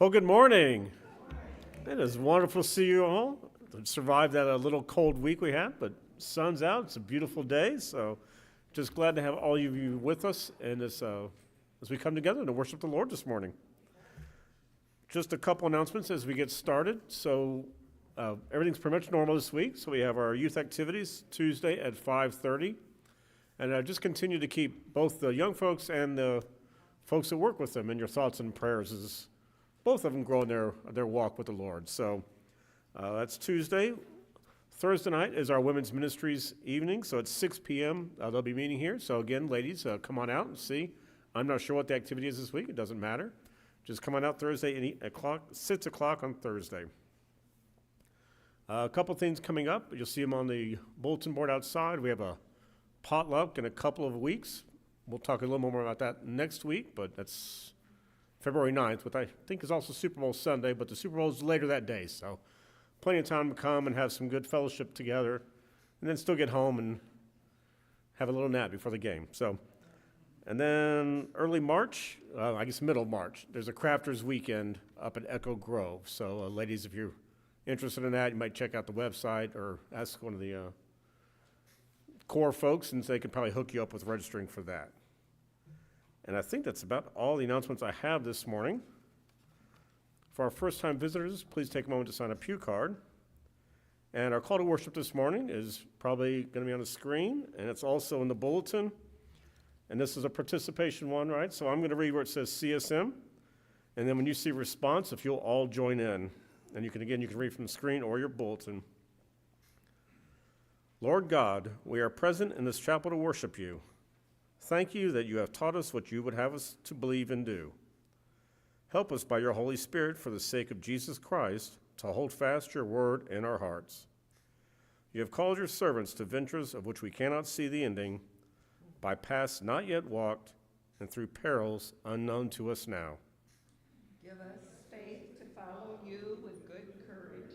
Well, good morning. It is wonderful to see you all. Survived that little cold week we had, but sun's out. It's a beautiful day, so just glad to have all of you with us and as we come together to worship the Lord this morning. Just a couple announcements as we get started. So everything's pretty much normal this week. So we have our youth activities Tuesday at 5:30, and just continue to keep both the young folks and the folks that work with them in your thoughts and prayers as both of them grow in their walk with the Lord. So that's Tuesday. Thursday night is our women's ministries evening, so it's 6 p.m. They'll be meeting here. So again, ladies, come on out and see. I'm not sure what the activity is this week. It doesn't matter. Just come on out Thursday at 6 o'clock on Thursday. A couple things coming up. You'll see them on the bulletin board outside. We have a potluck in a couple of weeks. We'll talk a little more about that next week, but that's February 9th, which I think is also Super Bowl Sunday, but the Super Bowl is later that day, so plenty of time to come and have some good fellowship together, and then still get home and have a little nap before the game. So, and then early March, I guess middle of March, there's a Crafters Weekend up at Echo Grove. So, ladies, if you're interested in that, you might check out the website or ask one of the core folks, and they can probably hook you up with registering for that. And I think that's about all the announcements I have this morning. For our first-time visitors, please take a moment to sign a pew card. And our call to worship this morning is probably going to be on the screen, and it's also in the bulletin. And this is a participation one, right? So I'm going to read where it says CSM. And then when you see response, if you'll all join in. And you can read from the screen or your bulletin. Lord God, we are present in this chapel to worship you. Thank you that you have taught us what you would have us to believe and do. Help us by your Holy Spirit, for the sake of Jesus Christ, to hold fast your word in our hearts. You have called your servants to ventures of which we cannot see the ending, by paths not yet walked, and through perils unknown to us now. Give us faith to follow you with good courage,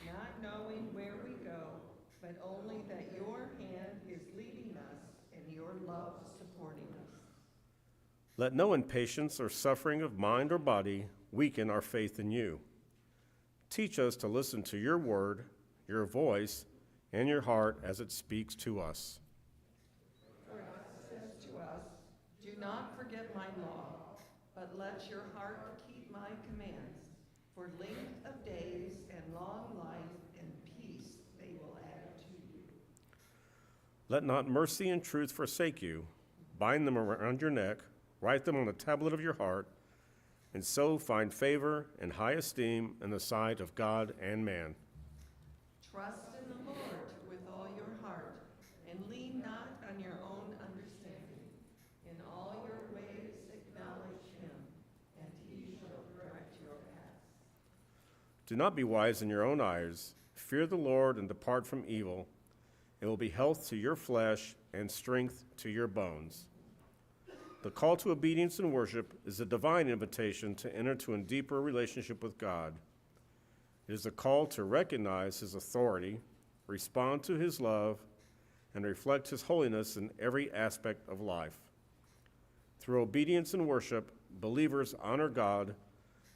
not knowing where we go, but only that your hand is leading us and your love supporting us. Let no impatience or suffering of mind or body weaken our faith in you. Teach us to listen to your word, your voice, and your heart as it speaks to us. For it says to us, do not forget my law, but let your heart keep my commands. For length of days and long life and peace they will add to you. Let not mercy and truth forsake you. Bind them around your neck, write them on the tablet of your heart, and so find favor and high esteem in the sight of God and man. Trust in the Lord with all your heart, and lean not on your own understanding. In all your ways acknowledge him, and he shall direct your paths. Do not be wise in your own eyes. Fear the Lord and depart from evil. It will be health to your flesh and strength to your bones. The call to obedience and worship is a divine invitation to enter into a deeper relationship with God. It is a call to recognize his authority, respond to his love, and reflect his holiness in every aspect of life. Through obedience and worship, believers honor God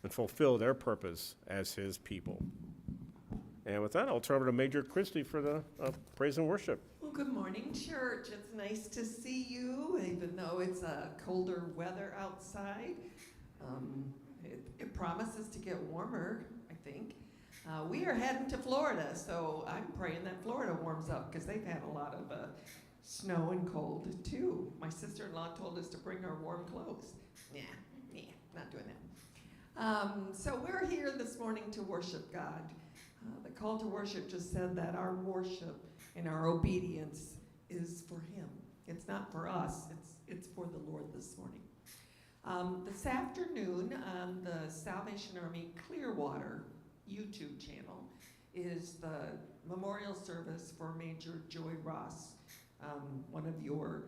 and fulfill their purpose as his people. And with that, I'll turn over to Major Christie for the praise and worship. Well, good morning, church. It's nice to see you, even though it's colder weather outside. It promises to get warmer, I think. We are heading to Florida, so I'm praying that Florida warms up because they've had a lot of snow and cold, too. My sister-in-law told us to bring our warm clothes. Not doing that. So we're here this morning to worship God. The call to worship just said that our worship and our obedience is for him. It's not for us, it's for the Lord this morning. This afternoon on the Salvation Army Clearwater YouTube channel is the memorial service for Major Joy Ross, one of your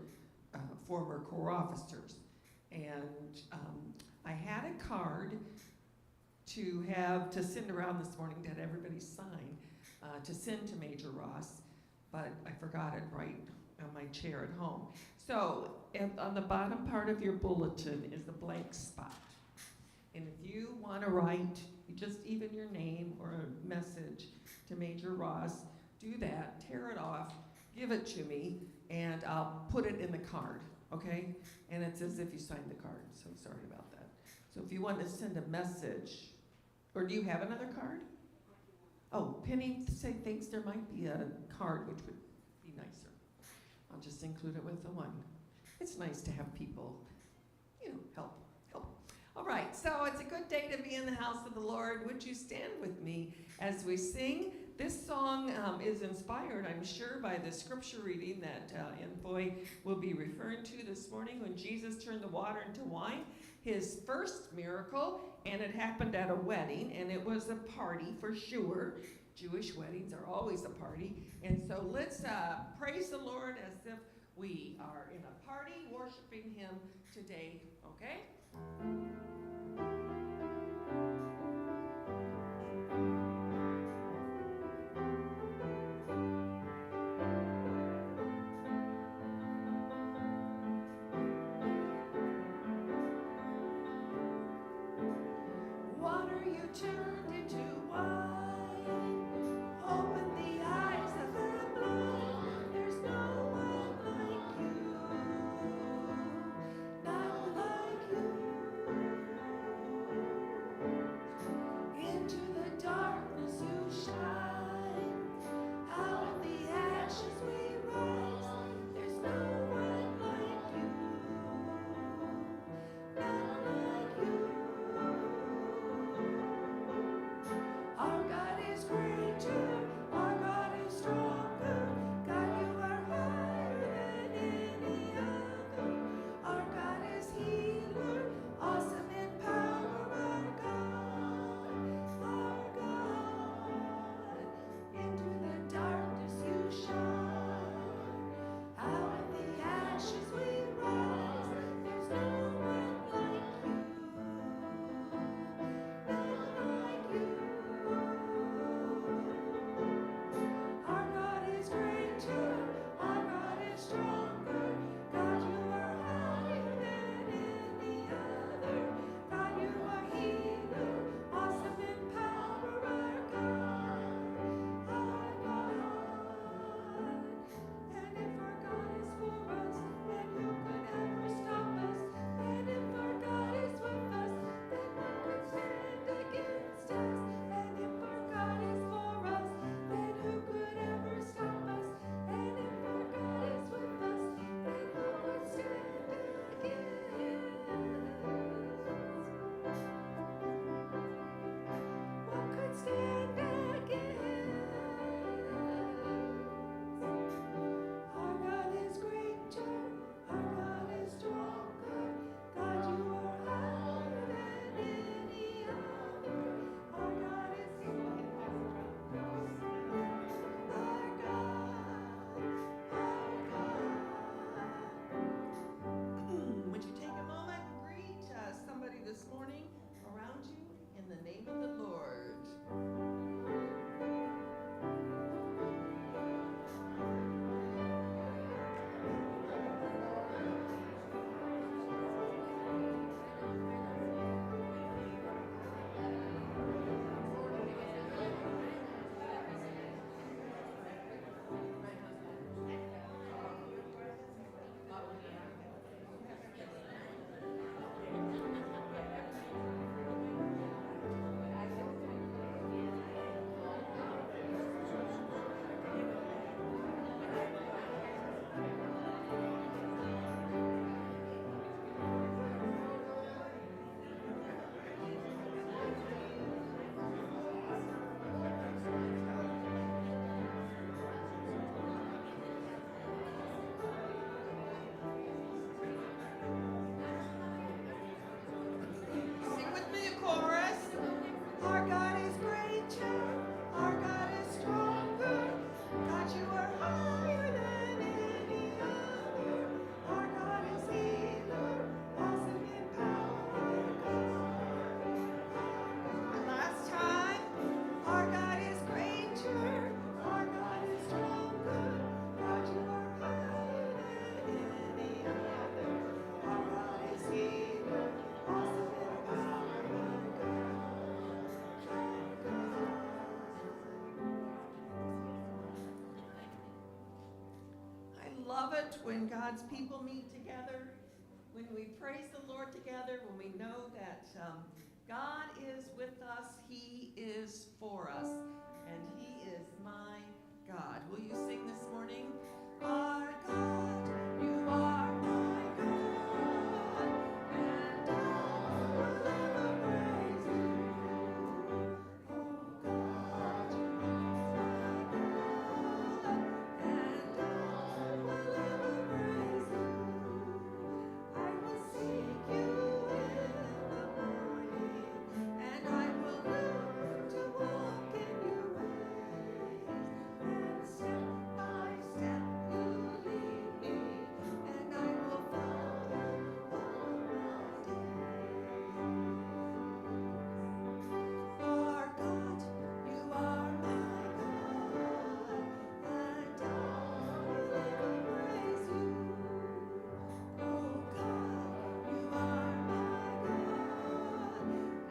former Corps officers. And I had a card to send around this morning to have everybody sign to send to Major Ross, but I forgot it right on my chair at home. So on the bottom part of your bulletin is a blank spot. And if you want to write just even your name or a message to Major Ross, do that, tear it off, give it to me, and I'll put it in the card, okay? And it's as if you signed the card, so sorry about that. So if you want to send a message, or do you have another card? Oh, Penny, say thanks, there might be a card which would be nicer. I'll just include it with the one. It's nice to have people, help. All right, so it's a good day to be in the house of the Lord. Would you stand with me as we sing? This song is inspired, I'm sure, by the scripture reading that Enfoy will be referring to this morning when Jesus turned the water into wine, his first miracle, and it happened at a wedding, and it was a party for sure. Jewish weddings are always a party. And so let's praise the Lord as if we are in a party worshiping him today, okay? Water you turned into wine, open the eyes of the blind. There's no one like you, not like you. Into the darkness you shine, out of the ashes we rise. There's no one like you, not like you. Our it when God's people meet together, when we praise the Lord together, when we know that God is with us, He is for us, and He is my God. Will you sing this morning? Our God, you are my God, and I will ever praise you. Oh God, you are my God, and I will ever praise you. I will seek you in the morning, and I will learn to walk in your ways. And step by step you lead me, and I will follow all my days. Our God, you are my God, and I will ever praise you. Oh God, you are my God,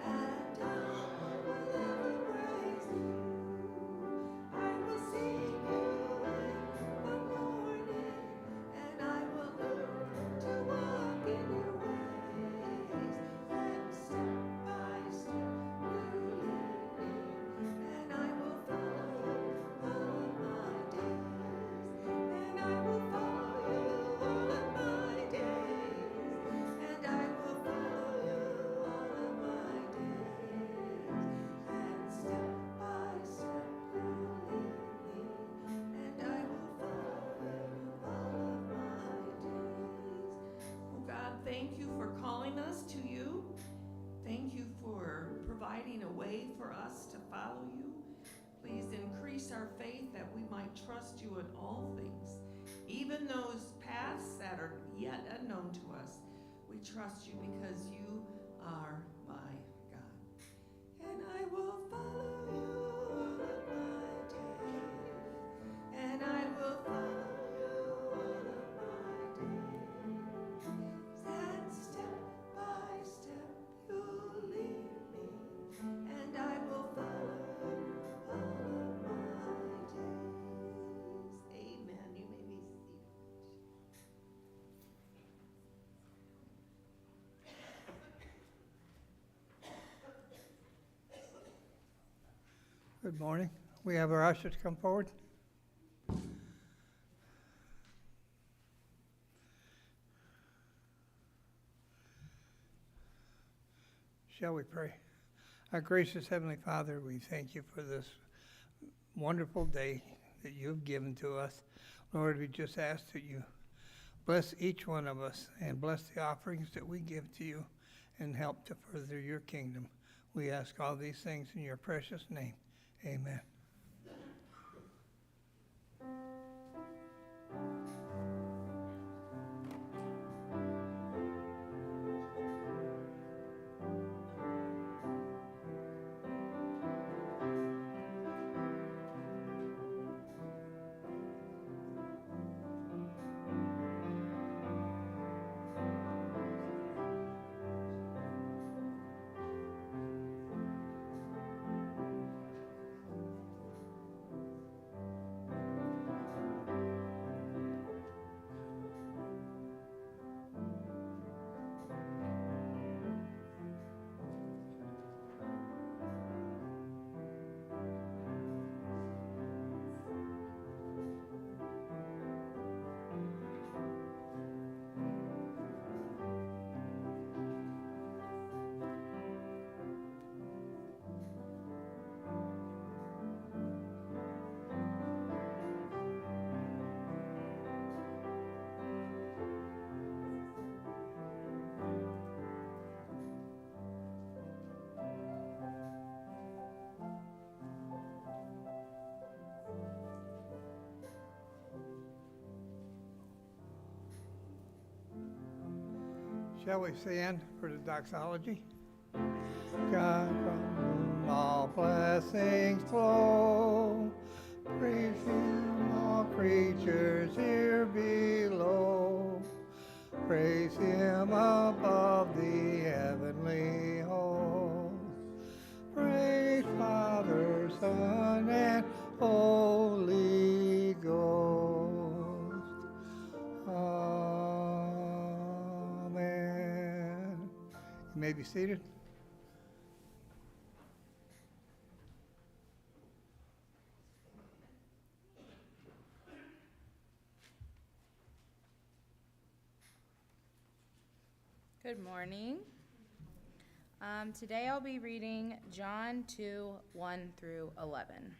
and I will ever praise you. I will seek you in the morning, and I will learn to walk in your ways. And step by step you lead me, and I will follow all of my days. And I will follow you all of my days. And I will follow you all of my days. And step by step you lead me, and I will follow you all of my days. Oh God, thank you for calling us to you. Thank you for providing a way for us to follow you. Please increase our faith that we might trust you in all things. Even those paths that are yet unknown to us, we trust you because you are my God. And I will follow you all of my days. And I will follow you all of my days. And step by step you lead me, and I will follow you all of my days. Amen. You may be seated. Good morning. We have our ushers come forward. Shall we pray? Our gracious Heavenly Father, we thank you for this wonderful day that you've given to us. Lord, we just ask that you bless each one of us and bless the offerings that we give to you and help to further your kingdom. We ask all these things in your precious name. Amen. Shall we stand for the doxology? God, from whom all blessings flow, praise him, all creatures here below. Praise him above the heavenly host. Praise Father, Son, and Holy Ghost. You may be seated. Good morning. Today I'll be reading John 2, 1 through 11.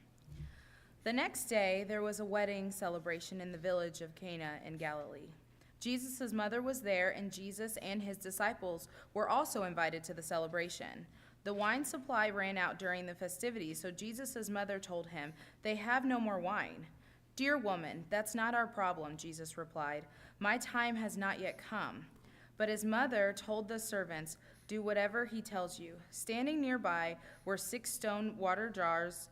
The next day there was a wedding celebration in the village of Cana in Galilee. Jesus' mother was there, and Jesus and his disciples were also invited to the celebration. The wine supply ran out during the festivities, so Jesus' mother told him, "They have no more wine." "Dear woman, that's not our problem," Jesus replied. "My time has not yet come." But his mother told the servants, "Do whatever he tells you." Standing nearby were 6 stone water jars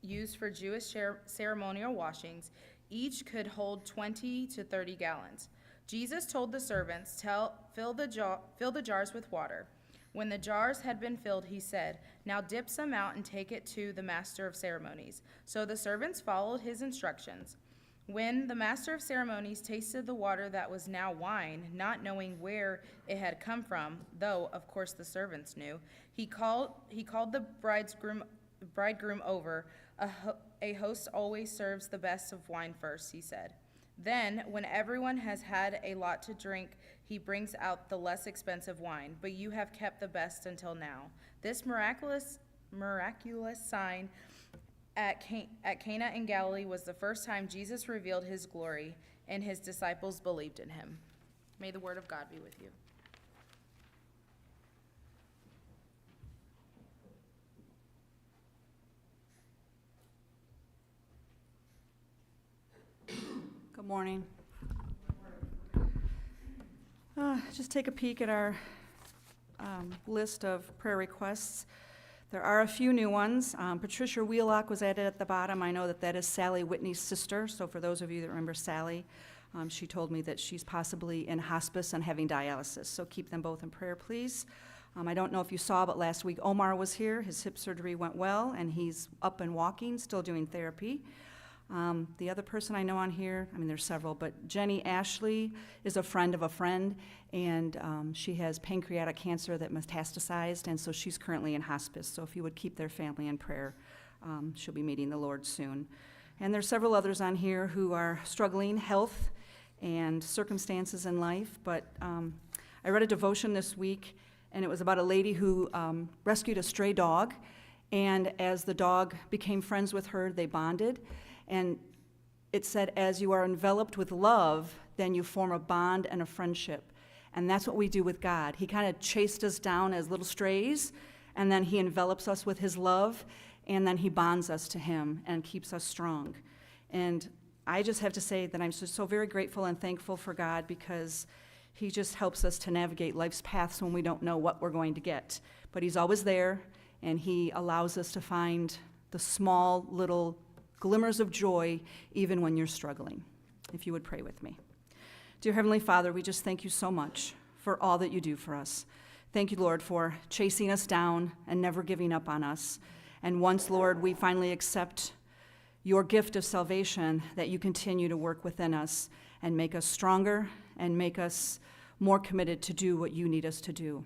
used for Jewish ceremonial washings. Each could hold 20 to 30 gallons. Jesus told the servants, fill the jars with water. When the jars had been filled, he said, "Now dip some out and take it to the master of ceremonies." So the servants followed his instructions. When the master of ceremonies tasted the water that was now wine, not knowing where it had come from, though of course the servants knew, he called the bridegroom over. A host always serves the best of wine first, he said. Then, when everyone has had a lot to drink, he brings out the less expensive wine, but you have kept the best until now. This miraculous sign at Cana in Galilee was the first time Jesus revealed his glory, and his disciples believed in him. May the word of God be with you. Good morning. Just take a peek at our list of prayer requests. There are a few new ones. Patricia Wheelock was added at the bottom. I know that is Sally Whitney's sister, so for those of you that remember Sally, she told me that she's possibly in hospice and having dialysis, so keep them both in prayer, please. I don't know if you saw, but last week Omar was here. His hip surgery went well, and he's up and walking, still doing therapy. The other person I know on here, there's several, but Jenny Ashley is a friend of a friend, and she has pancreatic cancer that metastasized, and so she's currently in hospice. So if you would keep their family in prayer, she'll be meeting the Lord soon. And there's several others on here who are struggling, health and circumstances in life, but I read a devotion this week, and it was about a lady who rescued a stray dog, and as the dog became friends with her, they bonded. And it said, as you are enveloped with love, then you form a bond and a friendship. And that's what we do with God. He kind of chased us down as little strays, and then he envelops us with his love, and then he bonds us to him and keeps us strong. And I just have to say that I'm just so very grateful and thankful for God, because he just helps us to navigate life's paths when we don't know what we're going to get. But he's always there, and he allows us to find the small little glimmers of joy, even when you're struggling. If you would pray with me. Dear Heavenly Father, we just thank you so much for all that you do for us. Thank you, Lord, for chasing us down and never giving up on us. And once, Lord, we finally accept your gift of salvation, that you continue to work within us and make us stronger and make us more committed to do what you need us to do.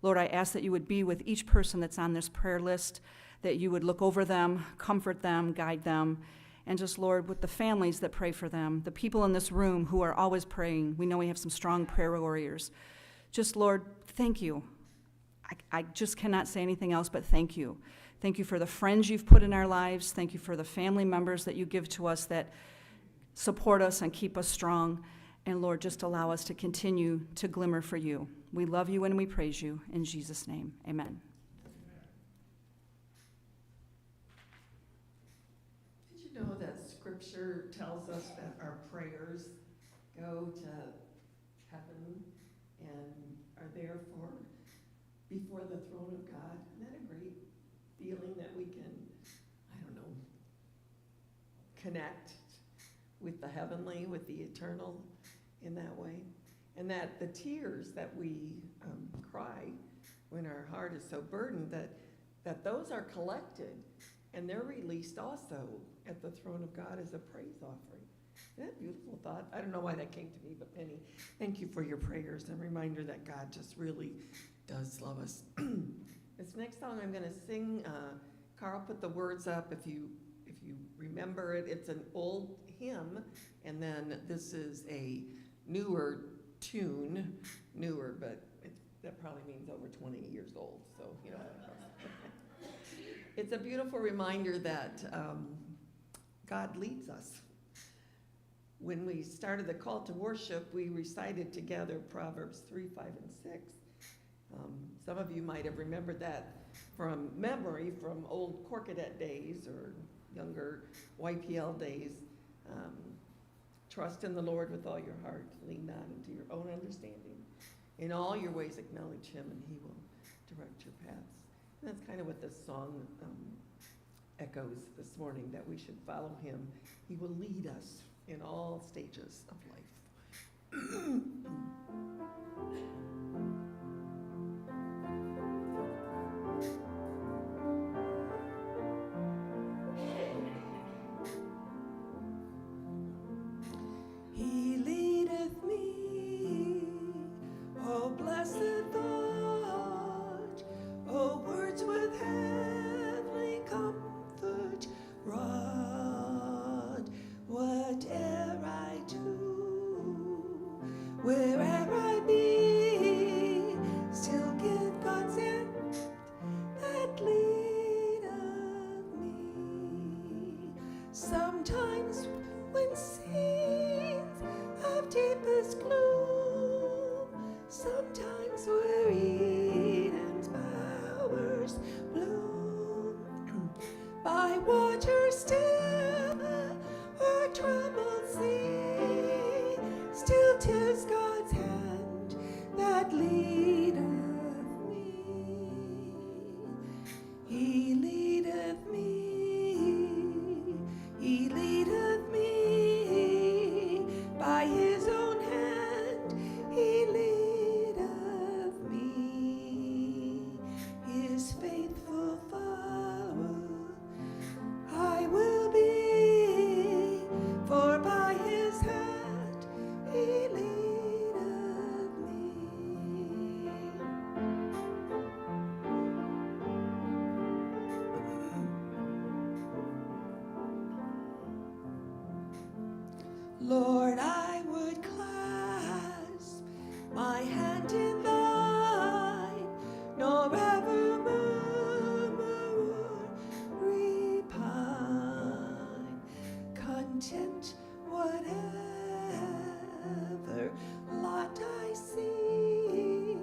Lord, I ask that you would be with each person that's on this prayer list, that you would look over them, comfort them, guide them, and just, Lord, with the families that pray for them, the people in this room who are always praying. We know we have some strong prayer warriors. Just, Lord, thank you. I just cannot say anything else but thank you. Thank you for the friends you've put in our lives. Thank you for the family members that you give to us that support us and keep us strong. And, Lord, just allow us to continue to glimmer for you. We love you and we praise you. In Jesus' name, amen. Know that scripture tells us that our prayers go to heaven and are there before the throne of God. Isn't that a great feeling that we can, connect with the heavenly, with the eternal in that way? And that the tears that we cry when our heart is so burdened, that those are collected and they're released also at the throne of God as a praise offering. Isn't that a beautiful thought? I don't know why that came to me, but Penny, thank you for your prayers and reminder that God just really does love us. This next song I'm going to sing, Carl put the words up if you remember it. It's an old hymn, and then this is a newer tune, but that probably means over 20 years old, so you know. It's a beautiful reminder that God leads us. When we started the call to worship, we recited together Proverbs 3, 5, and 6. Some of you might have remembered that from memory from old Corcadet days or younger YPL days. Trust in the Lord with all your heart. Lean not into your own understanding. In all your ways acknowledge him, and he will direct your paths. And that's kind of what this song echoes this morning, that we should follow him. He will lead us in all stages of life. He leadeth me, oh blessed thought, oh words with heavenly comfort wrought. Whate'er I do, wherever I be, still give God's hand that leadeth me. Sometimes when scenes of deepest gloom, sometimes where Eden's bowers bloom, by water still or troubled sea, still 'tis God's hand that leadeth me. He leadeth me, he leadeth me, by his own hand he leadeth me, his faithful follower I will be, for by his hand he leadeth me. Lord, I would clasp my hand in thine, nor ever murmur or repine, content whatever lot I see,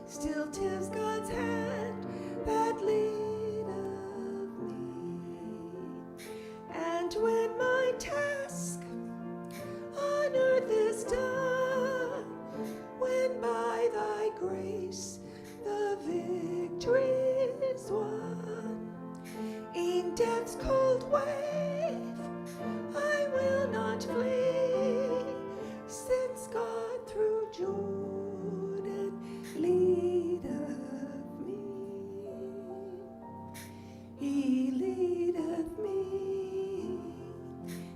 still 'tis God's hand that leadeth me. And when my task on earth is done, when by thy grace the victory is won, in death's cold wave I will not flee, since God through Jordan leadeth me. He leadeth me,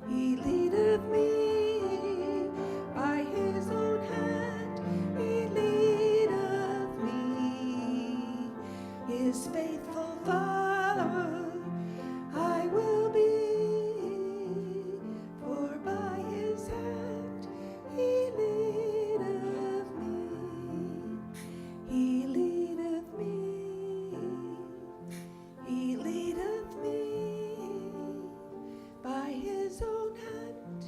he leadeth me, by his own hand he leadeth me, his faithful follower I will be, for by his hand he leadeth me, he leadeth me, he leadeth me, by his own hand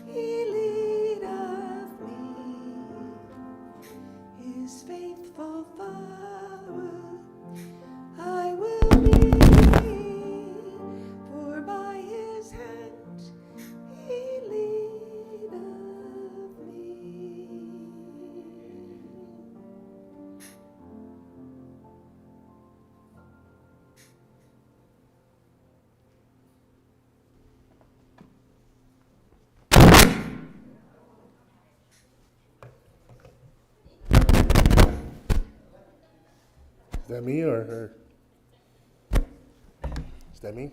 he leadeth me, his faithful follower I will be, for by his hand he leadeth me. Is that me or her? Is that me?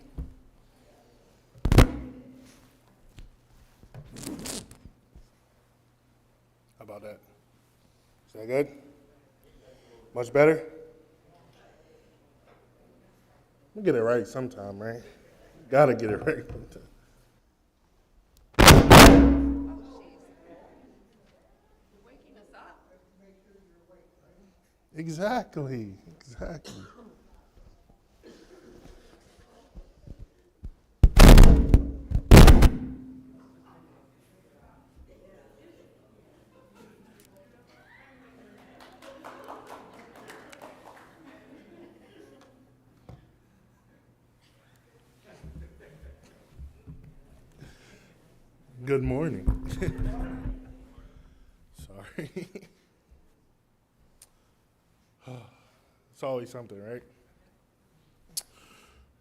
How about that? Is that good? Much better? We get it right sometime, right? Gotta get it right sometime. Waking us up. Exactly. Good morning. Sorry. It's always something, right?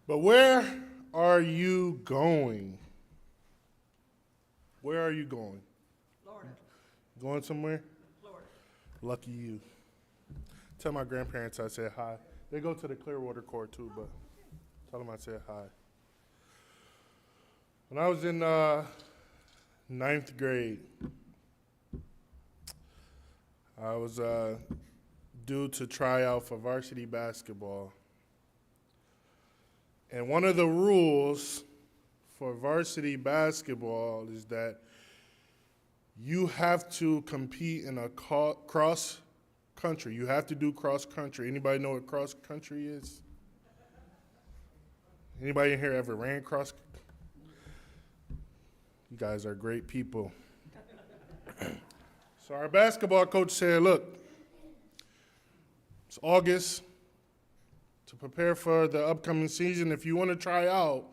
But where are you going? Where are you going? Florida. Going somewhere? Florida. Lucky you. Tell my grandparents I said hi. They go to the Clearwater Court too, but tell them I said hi. When I was in ninth grade, I was due to try out for varsity basketball. And one of the rules for varsity basketball is that you have to compete in a cross country. You have to do cross country. Anybody know what cross country is? Anybody in here ever ran cross? You guys are great people. So our basketball coach said, look, it's August. To prepare for the upcoming season, if you want to try out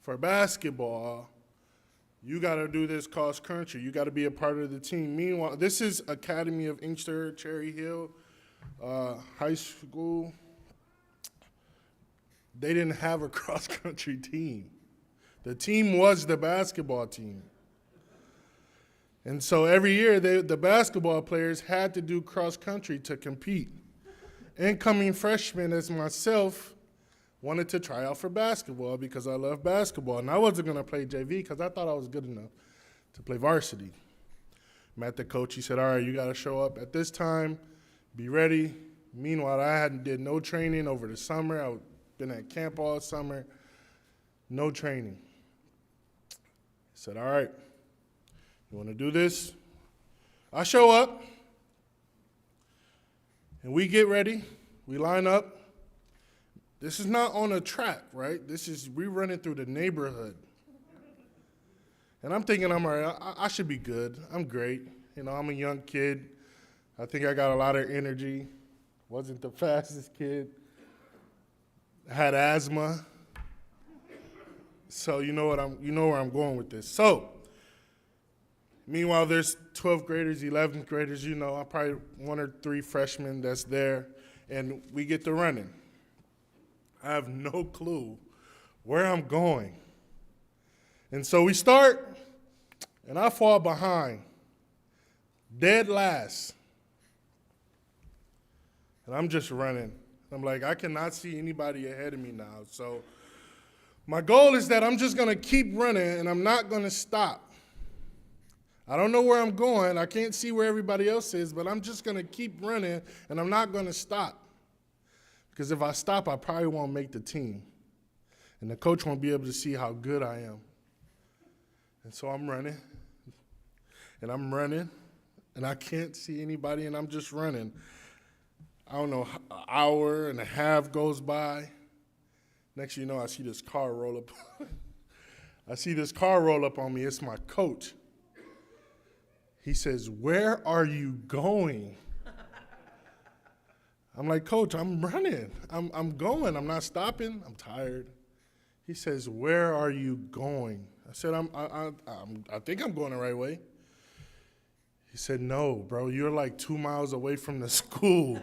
for basketball, you got to do this cross country. You got to be a part of the team. Meanwhile, this is Academy of Inkster, Cherry Hill High School. They didn't have a cross country team. The team was the basketball team. And so every year, the basketball players had to do cross country to compete. Incoming freshmen as myself wanted to try out for basketball because I love basketball. And I wasn't going to play JV because I thought I was good enough to play varsity. Met the coach. He said, all right, you got to show up at this time. Be ready. Meanwhile, I hadn't did no training over the summer. I've been at camp all summer. No training. He said, all right, you want to do this? I show up. And we get ready, we line up. This is not on a track, right? We running through the neighborhood. And I'm thinking, I'm all right, I should be good. I'm great. You know, I'm a young kid. I think I got a lot of energy. Wasn't the fastest kid. Had asthma. So you know where I'm going with this. So, meanwhile, there's 12th graders, 11th graders, I'm probably 1 or 3 freshmen that's there, and we get to running. I have no clue where I'm going. And so we start, and I fall behind, dead last. And I'm just running. I'm like, I cannot see anybody ahead of me now. So my goal is that I'm just going to keep running, and I'm not going to stop. I don't know where I'm going. I can't see where everybody else is, but I'm just going to keep running, and I'm not going to stop. Because if I stop, I probably won't make the team. And the coach won't be able to see how good I am. And so I'm running, and I can't see anybody, and I'm just running. I don't know, an hour and a half goes by. Next thing you know, I see this car roll up. On me. It's my coach. He says, where are you going? I'm like, Coach, I'm running. I'm going. I'm not stopping. I'm tired. He says, where are you going? I said, I think I'm going the right way. He said, no, bro, you're like 2 miles away from the school.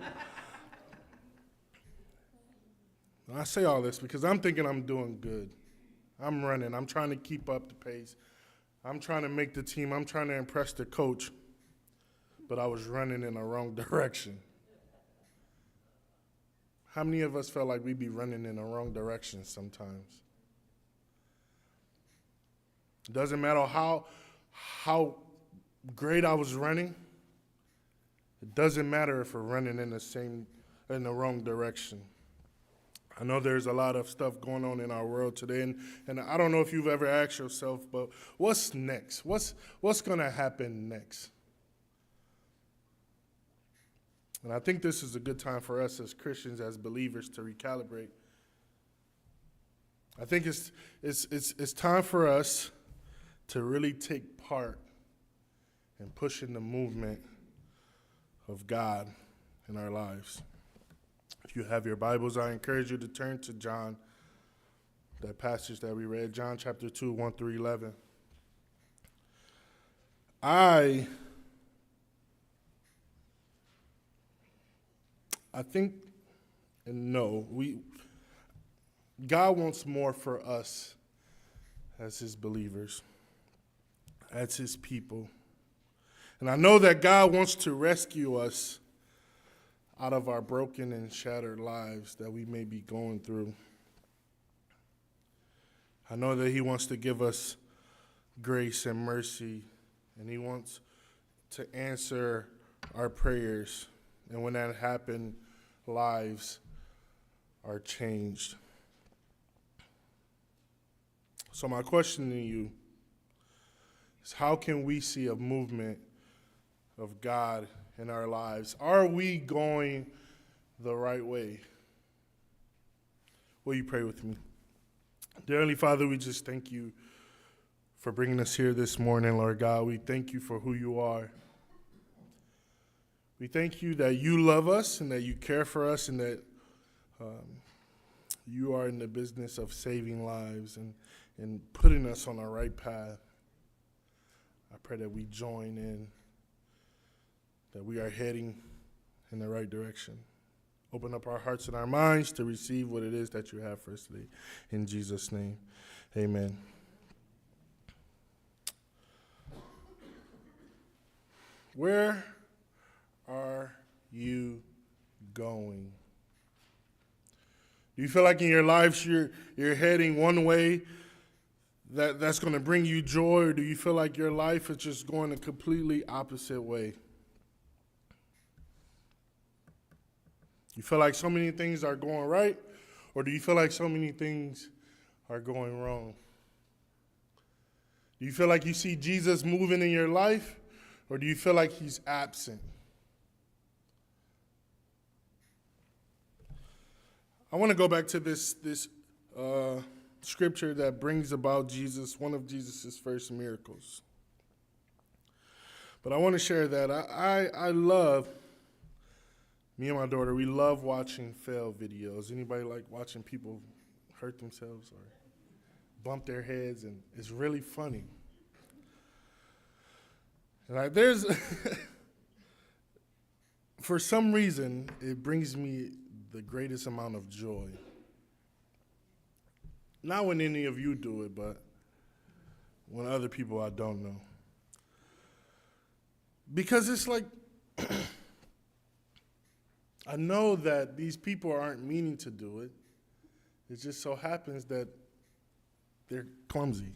And I say all this because I'm thinking I'm doing good. I'm running. I'm trying to keep up the pace. I'm trying to make the team. I'm trying to impress the coach. But I was running in the wrong direction. How many of us felt like we'd be running in the wrong direction sometimes? It doesn't matter how great I was running. It doesn't matter if we're running in the same in the wrong direction. I know there's a lot of stuff going on in our world today, and I don't know if you've ever asked yourself, but what's next? What's going to happen next? And I think this is a good time for us as Christians, as believers, to recalibrate. I think it's time for us to really take part in pushing the movement of God in our lives. If you have your Bibles, I encourage you to turn to John, that passage that we read, John chapter 2, 1 through 11. I think and know God wants more for us as his believers, as his people. And I know that God wants to rescue us out of our broken and shattered lives that we may be going through. I know that he wants to give us grace and mercy, and he wants to answer our prayers. And when that happens, lives are changed. So my question to you is, how can we see a movement of God in our lives? Are we going the right way? Will you pray with me? Dear Heavenly Father, we just thank you for bringing us here this morning, Lord God. We thank you for who you are. We thank you that you love us and that you care for us and that you are in the business of saving lives and putting us on the right path. I pray that we join in, that we are heading in the right direction. Open up our hearts and our minds to receive what it is that you have for us today. In Jesus' name, amen. Where are you going? Do you feel like in your lives you're heading one way that's going to bring you joy, or do you feel like your life is just going a completely opposite way? You feel like so many things are going right, or do you feel like so many things are going wrong? Do you feel like you see Jesus moving in your life, or do you feel like he's absent? I want to go back to this scripture that brings about Jesus, one of Jesus' first miracles. But I want to share that I love, me and my daughter, we love watching fail videos. Anybody like watching people hurt themselves or bump their heads? And it's really funny. And there's, for some reason, it brings me the greatest amount of joy. Not when any of you do it, but when other people I don't know. Because it's like, I know that these people aren't meaning to do it. It just so happens that they're clumsy.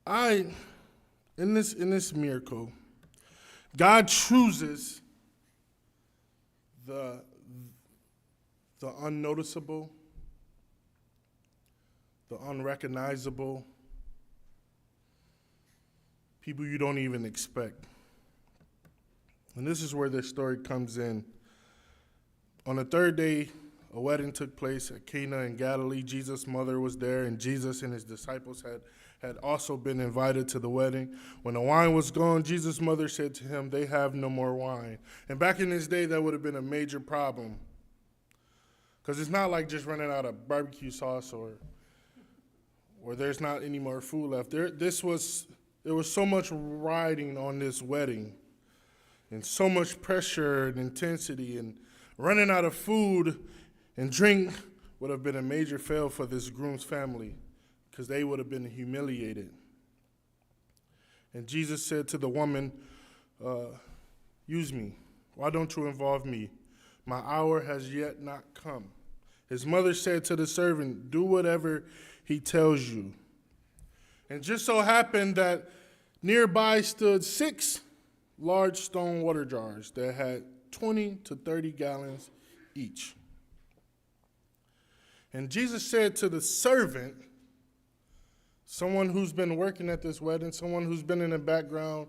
In this miracle, God chooses the unnoticeable, the unrecognizable, people you don't even expect. And this is where this story comes in. On the third day, a wedding took place at Cana in Galilee. Jesus' mother was there, and Jesus and his disciples had also been invited to the wedding. When the wine was gone, Jesus' mother said to him, "They have no more wine." And back in this day, that would have been a major problem. Because it's not like just running out of barbecue sauce or there's not any more food left. There was so much riding on this wedding and so much pressure and intensity, and running out of food and drink would have been a major fail for this groom's family, because they would have been humiliated. And Jesus said to the woman, "Use me. Why don't you involve me? My hour has yet not come." His mother said to the servant, "Do whatever he tells you." And just so happened that nearby stood 6 large stone water jars that had 20 to 30 gallons each. And Jesus said to the servant, someone who's been working at this wedding, someone who's been in the background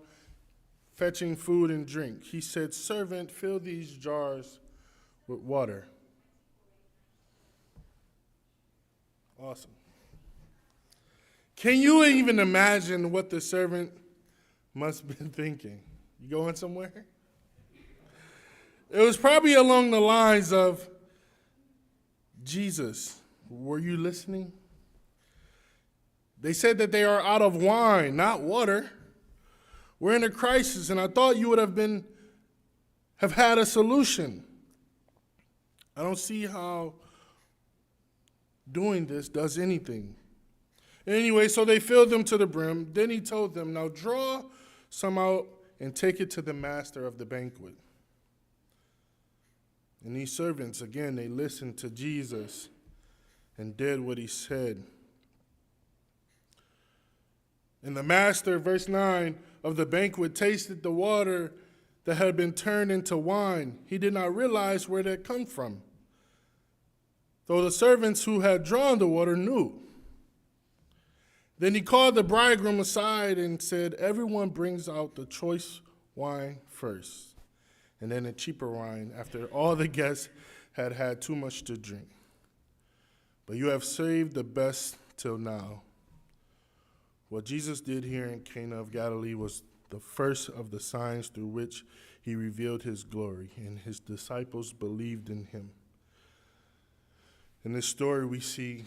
fetching food and drink, he said, "Servant, fill these jars with water." Awesome. Can you even imagine what the servant must have been thinking? You going somewhere? It was probably along the lines of, "Jesus, were you listening? They said that they are out of wine, not water. We're in a crisis, and I thought you would have had a solution. I don't see how doing this does anything." Anyway, so they filled them to the brim. Then he told them, "Now draw some out and take it to the master of the banquet." And these servants, again, they listened to Jesus and did what he said. And the master, verse 9, of the banquet tasted the water that had been turned into wine. He did not realize where it had come from, though the servants who had drawn the water knew. Then he called the bridegroom aside and said, "Everyone brings out the choice wine first, and then the cheaper wine after all the guests had had too much to drink. But you have saved the best till now." What Jesus did here in Cana of Galilee was the first of the signs through which he revealed his glory, and his disciples believed in him. In this story, we see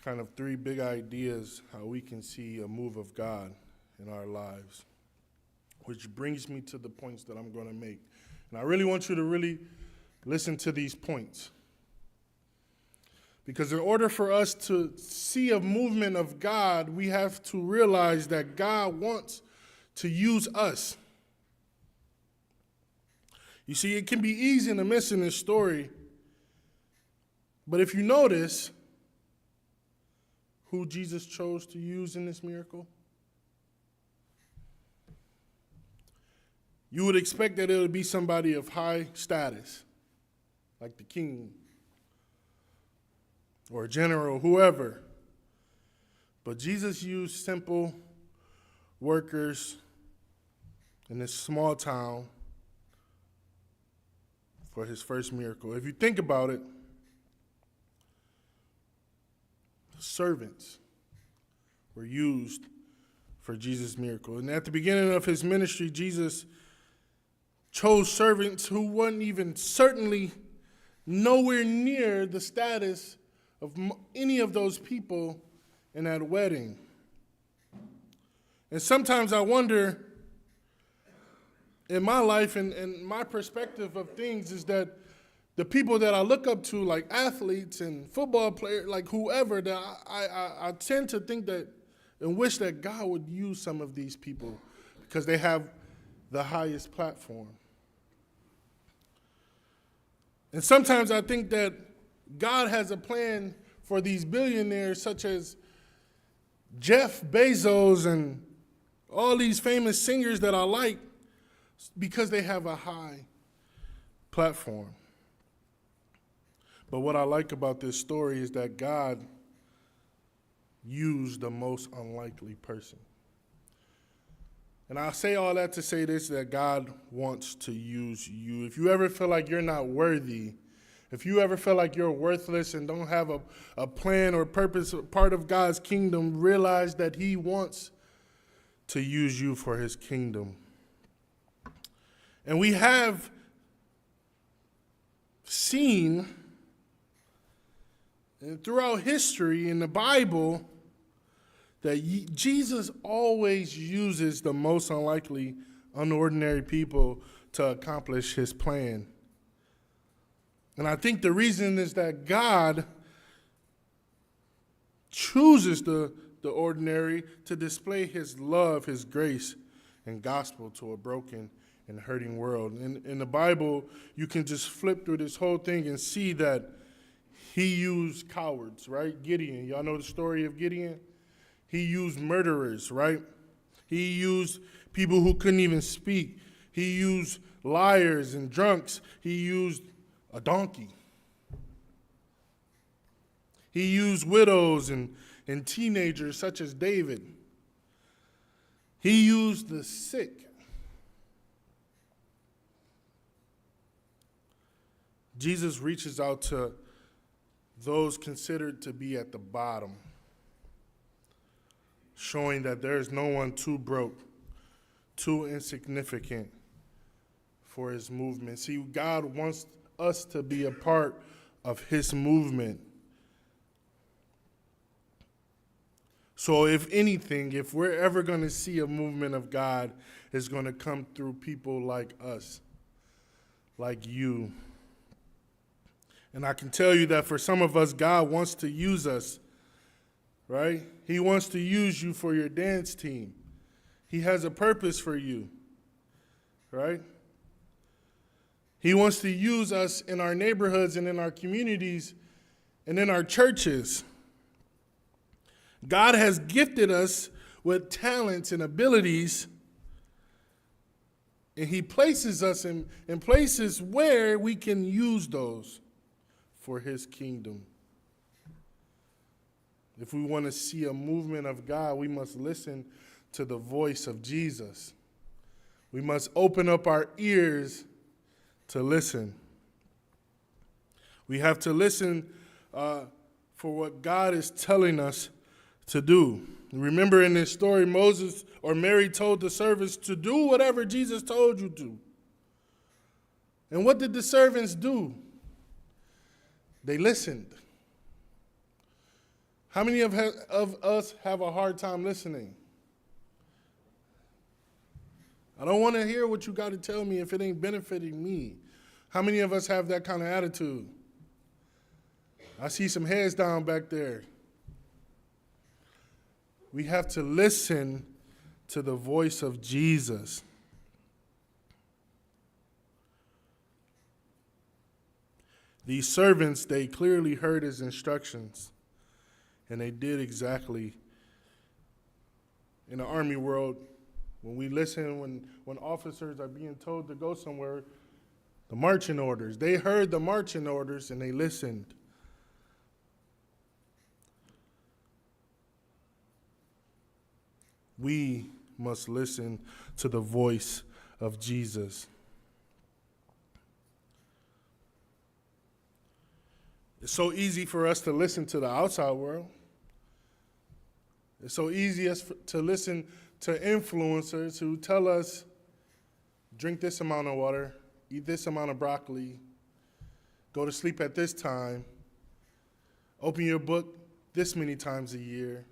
kind of three big ideas how we can see a move of God in our lives, which brings me to the points that I'm going to make. And I really want you to really listen to these points. Because in order for us to see a movement of God, we have to realize that God wants to use us. You see, it can be easy to miss in this story, but if you notice who Jesus chose to use in this miracle, you would expect that it would be somebody of high status, like the king or a general, whoever. But Jesus used simple workers in this small town for his first miracle. If you think about it, servants were used for Jesus' miracle. And at the beginning of his ministry, Jesus chose servants who weren't even certainly nowhere near the status of any of those people in that wedding. And sometimes I wonder, in my life and my perspective of things, is that the people that I look up to, like athletes and football players, like whoever, that I tend to think that and wish that God would use some of these people because they have the highest platform. And sometimes I think that God has a plan for these billionaires such as Jeff Bezos and all these famous singers that I like because they have a high platform. But what I like about this story is that God used the most unlikely person. And I say all that to say this, that God wants to use you. If you ever feel like you're not worthy, if you ever feel like you're worthless and don't have a plan or purpose, part of God's kingdom, realize that he wants to use you for his kingdom. And we have seen throughout history in the Bible that Jesus always uses the most unlikely, unordinary people to accomplish his plan. And I think the reason is that God chooses the ordinary to display his love, his grace, and gospel to a broken and hurting world. In the Bible, you can just flip through this whole thing and see that he used cowards, right? Gideon, y'all know the story of Gideon? He used murderers, right? He used people who couldn't even speak. He used liars and drunks. He used a donkey. He used widows and teenagers such as David. He used the sick. Jesus reaches out to those considered to be at the bottom, showing that there is no one too broke, too insignificant for his movement. See, God wants us to be a part of his movement. So if anything, if we're ever going to see a movement of God, it's going to come through people like us, like you. And I can tell you that for some of us, God wants to use us, right? He wants to use you for your dance team. He has a purpose for you, right? He wants to use us in our neighborhoods and in our communities and in our churches. God has gifted us with talents and abilities, and he places us in places where we can use those for his kingdom. If we want to see a movement of God, we must listen to the voice of Jesus. We must open up our ears to listen. We have to listen for what God is telling us to do. Remember in this story, Moses or Mary told the servants to do whatever Jesus told you to. And what did the servants do? They listened. How many of us have a hard time listening? I don't want to hear what you got to tell me if it ain't benefiting me. How many of us have that kind of attitude? I see some heads down back there. We have to listen to the voice of Jesus. These servants, they clearly heard his instructions, and they did exactly. In the army world, when we listen, when officers are being told to go somewhere, the marching orders, they heard the marching orders and they listened. We must listen to the voice of Jesus. It's so easy for us to listen to the outside world. It's so easy to listen to influencers who tell us, drink this amount of water, eat this amount of broccoli, go to sleep at this time, open your book this many times a year.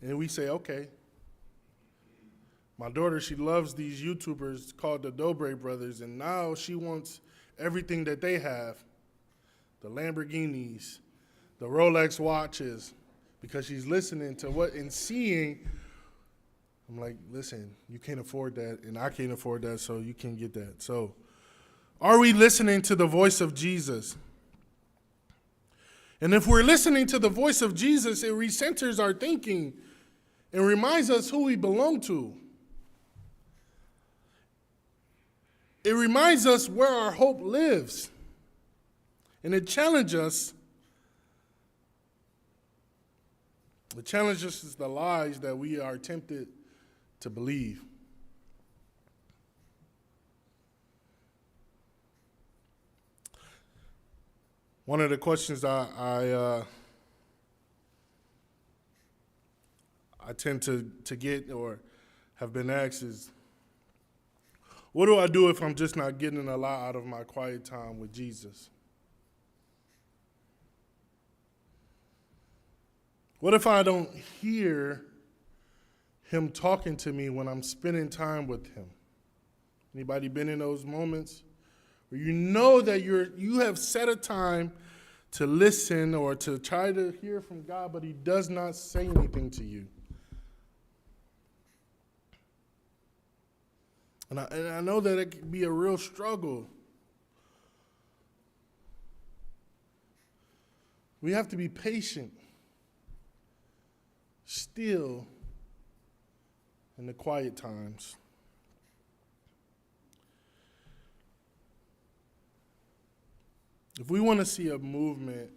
And we say, okay. My daughter, she loves these YouTubers called the Dobre Brothers, and now she wants everything that they have, the Lamborghinis, the Rolex watches, because she's listening to what and seeing. I'm like, listen, you can't afford that, and I can't afford that, so you can't get that. So are we listening to the voice of Jesus? And if we're listening to the voice of Jesus, it recenters our thinking and reminds us who we belong to. It reminds us where our hope lives. And it challenges us. It challenges us the lies that we are tempted to believe. One of the questions I tend to get or have been asked is, what do I do if I'm just not getting a lot out of my quiet time with Jesus? What if I don't hear him talking to me when I'm spending time with him? Anybody been in those moments where you know that you have set a time to listen or to try to hear from God, but he does not say anything to you? And I know that it can be a real struggle. We have to be patient, still, in the quiet times. If we want to see a movement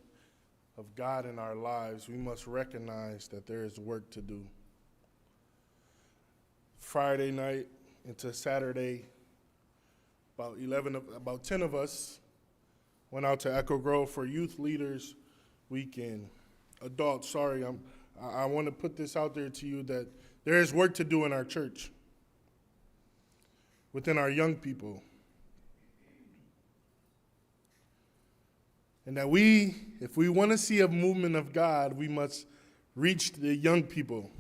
of God in our lives, we must recognize that there is work to do. Friday night into Saturday, about 10 of us went out to Echo Grove for Youth Leaders Weekend. Adults, sorry, I want to put this out there to you that there is work to do in our church, within our young people. And that if we want to see a movement of God, we must reach the young people.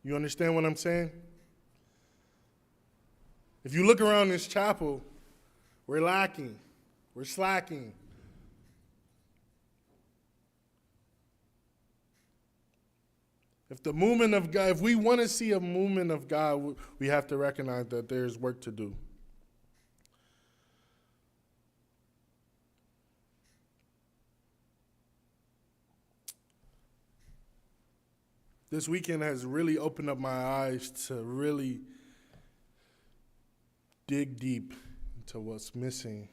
You understand what I'm saying? If you look around this chapel, we're lacking. We're slacking. If we want to see a movement of God, we have to recognize that there's work to do. This weekend has really opened up my eyes to really dig deep into what's missing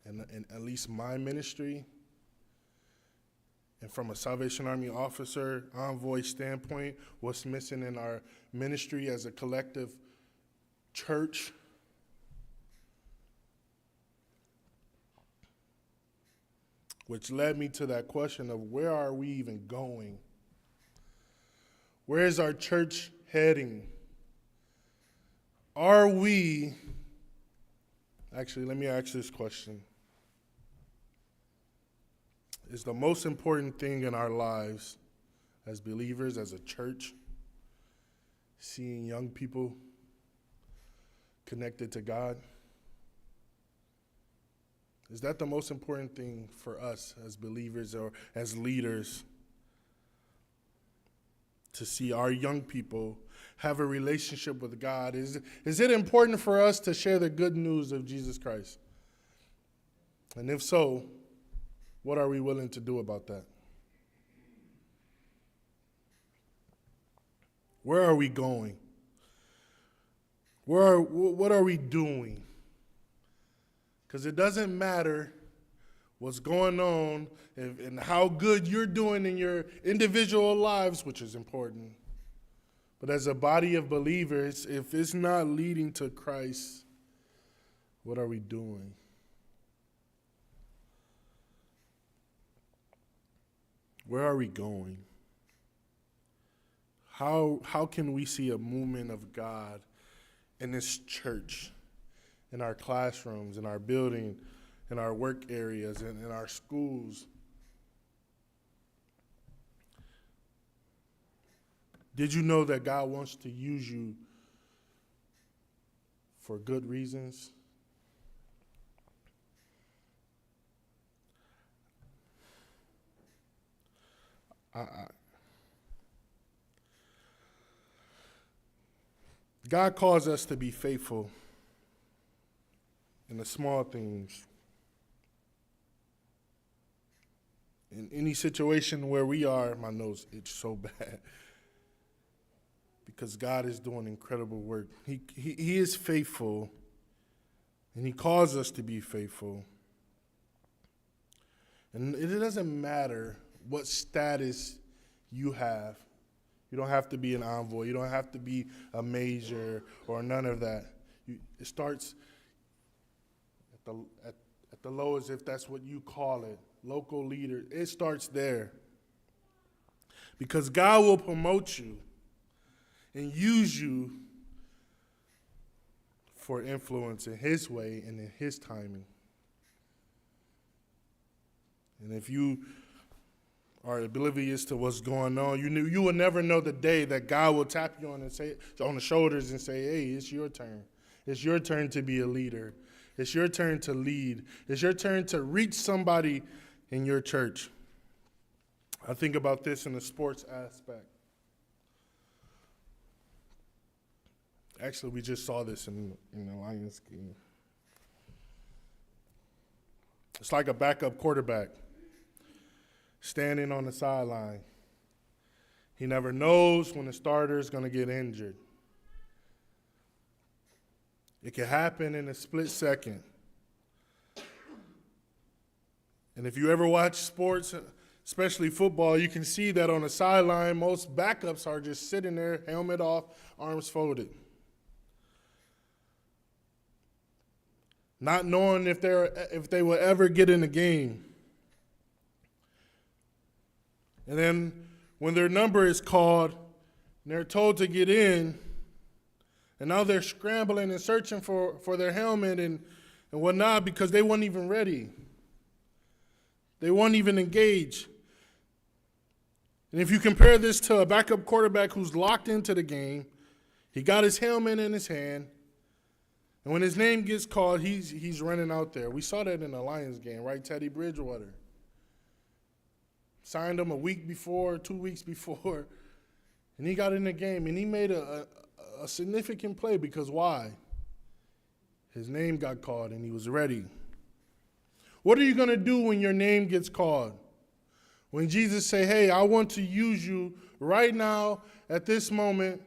in at least my ministry. And from a Salvation Army officer, envoy standpoint, what's missing in our ministry as a collective church. Which led me to that question of where are we even going? Where is our church heading? Actually, let me ask this question. Is the most important thing in our lives as believers, as a church, seeing young people connected to God? Is that the most important thing for us as believers or as leaders? To see our young people have a relationship with God? Is it important for us to share the good news of Jesus Christ? And if so, what are we willing to do about that? Where are we going? What are we doing? Because it doesn't matter what's going on and how good you're doing in your individual lives, which is important. But as a body of believers, if it's not leading to Christ, what are we doing? Where are we going? How can we see a movement of God in this church, in our classrooms, in our building, in our work areas, and in our schools? Did you know that God wants to use you for good reasons? God calls us to be faithful in the small things. In any situation where we are, my nose itches so bad. Because God is doing incredible work. He is faithful, and He calls us to be faithful. And it doesn't matter what status you have. You don't have to be an envoy. You don't have to be a major or none of that. It starts at the lowest, if that's what you call it, local leader. It starts there. Because God will promote you and use you for influence in His way and in His timing. And if you are oblivious to what's going on, you will never know the day that God will tap you on the shoulders and say, hey, it's your turn. It's your turn to be a leader. It's your turn to lead. It's your turn to reach somebody in your church. I think about this in the sports aspect. Actually, we just saw this in the Lions game. It's like a backup quarterback standing on the sideline. He never knows when the starter is going to get injured. It can happen in a split second. And if you ever watch sports, especially football, you can see that on the sideline, most backups are just sitting there, helmet off, arms folded. Not knowing if they will ever get in the game. And then when their number is called and they're told to get in, and now they're scrambling and searching for their helmet and whatnot because they weren't even ready. They weren't even engaged. And if you compare this to a backup quarterback who's locked into the game, he got his helmet in his hand, and when his name gets called, he's running out there. We saw that in the Lions game, right? Teddy Bridgewater. Signed him a week before, 2 weeks before, and he got in the game, and he made a significant play because why? His name got called, and he was ready. What are you going to do when your name gets called? When Jesus say, hey, I want to use you right now at this moment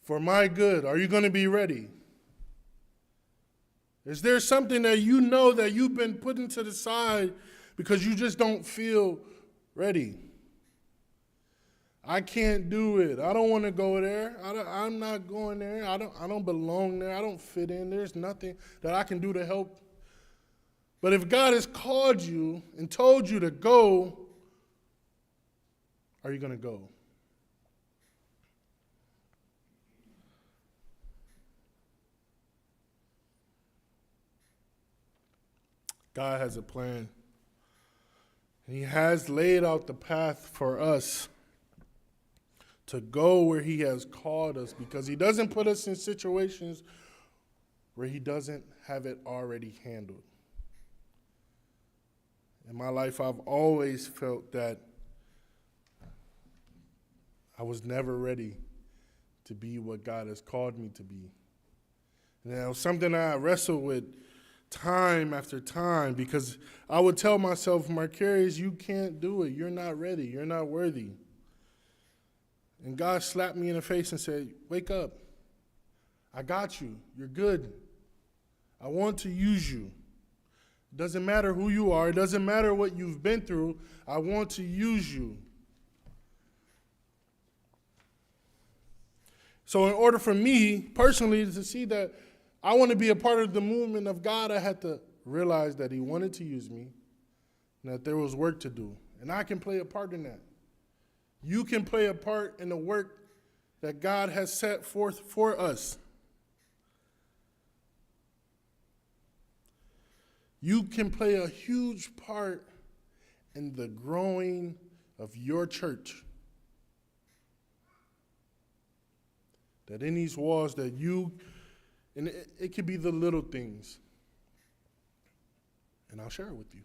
for my good, are you going to be ready? Is there something that you know that you've been putting to the side because you just don't feel ready? I can't do it. I don't want to go there. I'm not going there. I don't belong there. I don't fit in. There's nothing that I can do to help. But if God has called you and told you to go, are you going to go? God has a plan. He has laid out the path for us to go where he has called us because he doesn't put us in situations where he doesn't have it already handled. In my life, I've always felt that I was never ready to be what God has called me to be. And that was something I wrestled with time after time because I would tell myself, Marcarius, you can't do it. You're not ready. You're not worthy. And God slapped me in the face and said, wake up. I got you. You're good. I want to use you. It doesn't matter who you are. It doesn't matter what you've been through. I want to use you. So in order for me personally to see that I want to be a part of the movement of God, I had to realize that he wanted to use me and that there was work to do. And I can play a part in that. You can play a part in the work that God has set forth for us. You can play a huge part in the growing of your church. That in these walls that you, and it could be the little things. And I'll share it with you.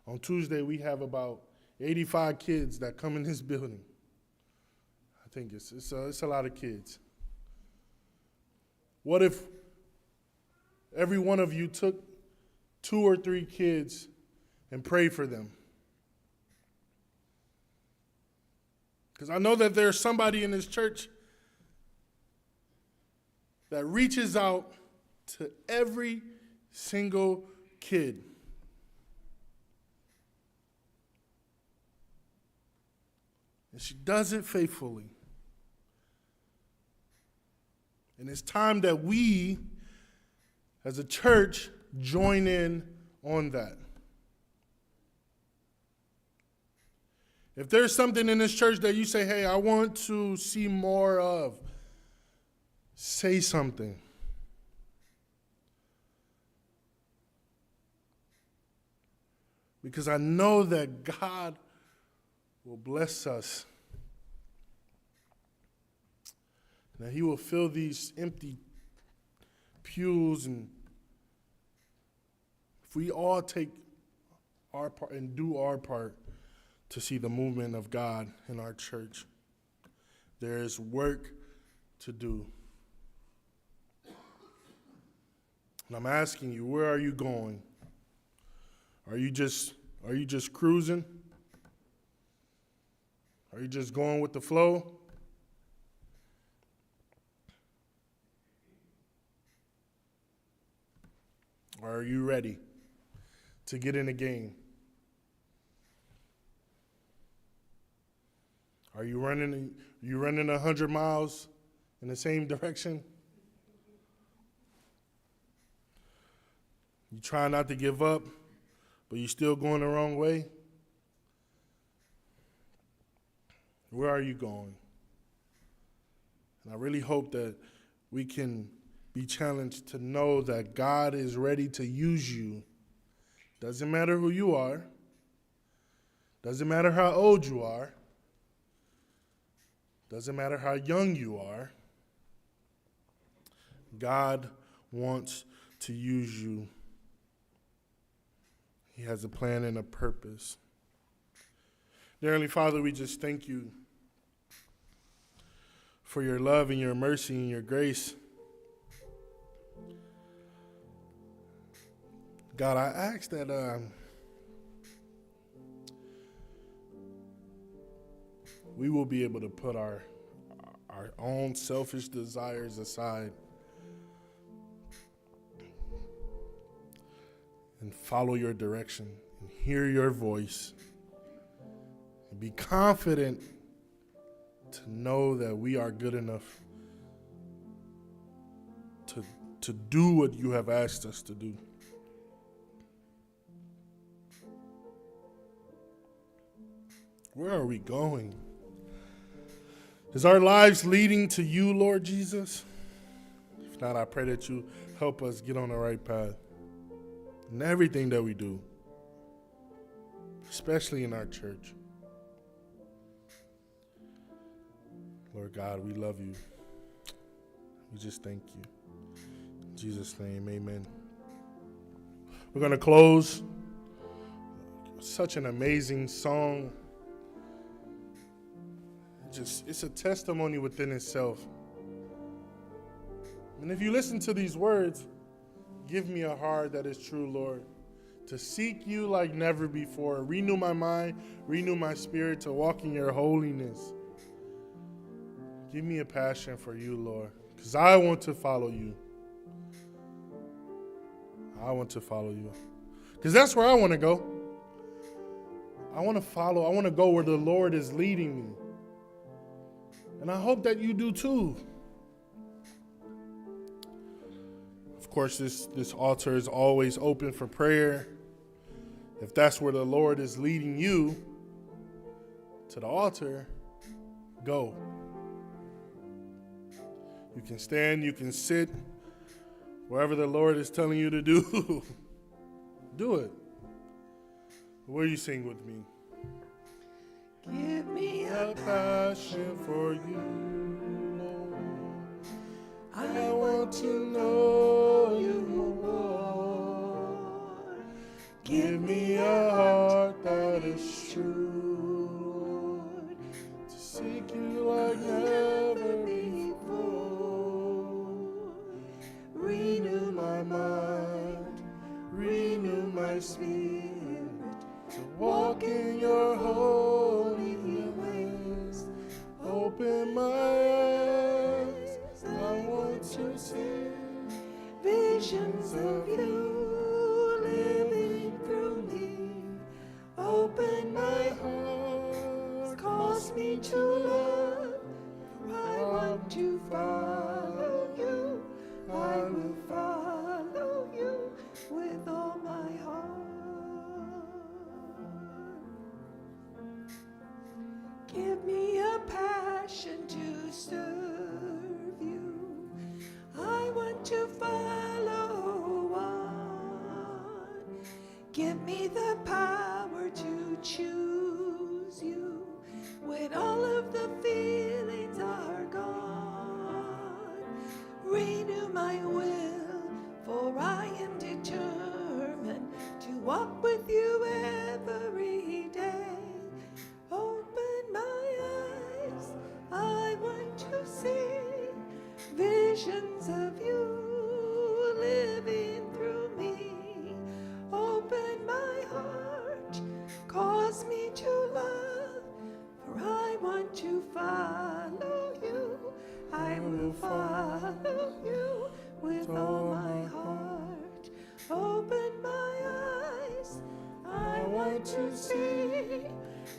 On Tuesday, we have about 85 kids that come in this building. I think it's a lot of kids. What if every one of you took 2 or 3 kids and prayed for them? Because I know that there's somebody in this church that reaches out to every single kid. And she does it faithfully. And it's time that we, as a church, join in on that. If there's something in this church that you say, hey, I want to see more of, say something. Because I know that God will bless us. That he will fill these empty pews, and if we all take our part and do our part to see the movement of God in our church, there is work to do. And I'm asking you, where are you going? Are you just cruising? Are you just going with the flow? Or are you ready to get in the game? Are you running 100 miles in the same direction? You try not to give up, but you're still going the wrong way? Where are you going? And I really hope that we can be challenged to know that God is ready to use you. Doesn't matter who you are. Doesn't matter how old you are. Doesn't matter how young you are. God wants to use you. He has a plan and a purpose. Dear Heavenly Father, we just thank you for your love and your mercy and your grace. God, I ask that we will be able to put our own selfish desires aside and follow your direction and hear your voice and be confident to know that we are good enough to do what you have asked us to do. Where are we going? Is our lives leading to you, Lord Jesus? If not, I pray that you help us get on the right path in everything that we do, especially in our church. Lord God, we love you. We just thank you. In Jesus' name, amen. We're going to close. Such an amazing song. It's a testimony within itself. And if you listen to these words, give me a heart that is true, Lord, to seek you like never before. Renew my mind, renew my spirit to walk in your holiness. Give me a passion for you, Lord, because I want to follow you. I want to follow you, because that's where I want to go. I want to go where the Lord is leading me. And I hope that you do too. Of course, this altar is always open for prayer. If that's where the Lord is leading you to the altar, go. You can stand, you can sit, wherever the Lord is telling you to do, do it. Will you sing with me? Give me A passion for you, Lord. I want to know you more. Give me a heart that is true, Lord, to seek you like never before. Renew my mind, renew my spirit, to walk in your holy ways. Open my eyes, I want to see visions of you living through me. Open my heart, cause me to love, for I want to follow you. I will follow you with all my heart. Give me a passion to serve you. I want to follow on. Give me the power to choose you when all of the feelings are gone. Renew my will, for I am determined to walk with you every day. Open my eyes, I want to see visions of you living through me. Open my heart, cause me to love, for I want to follow you. I will follow you with all my heart. Oh, to see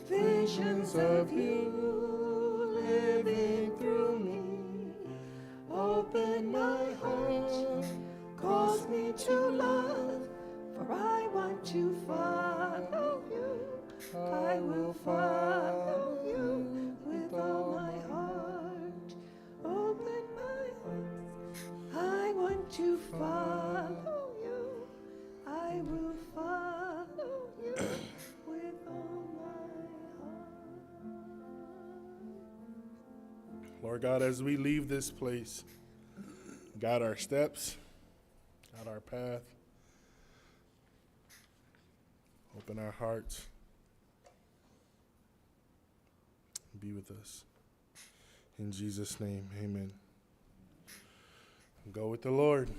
visions of you living through me. Open my heart, cause me to love, for I want to follow you. I will follow you with all my heart. Open my heart, I want to follow you. I will follow you with all my heart. Lord God, as we leave this place, guide our steps, guide our path, open our hearts, be with us. In Jesus' name, amen. Go with the Lord.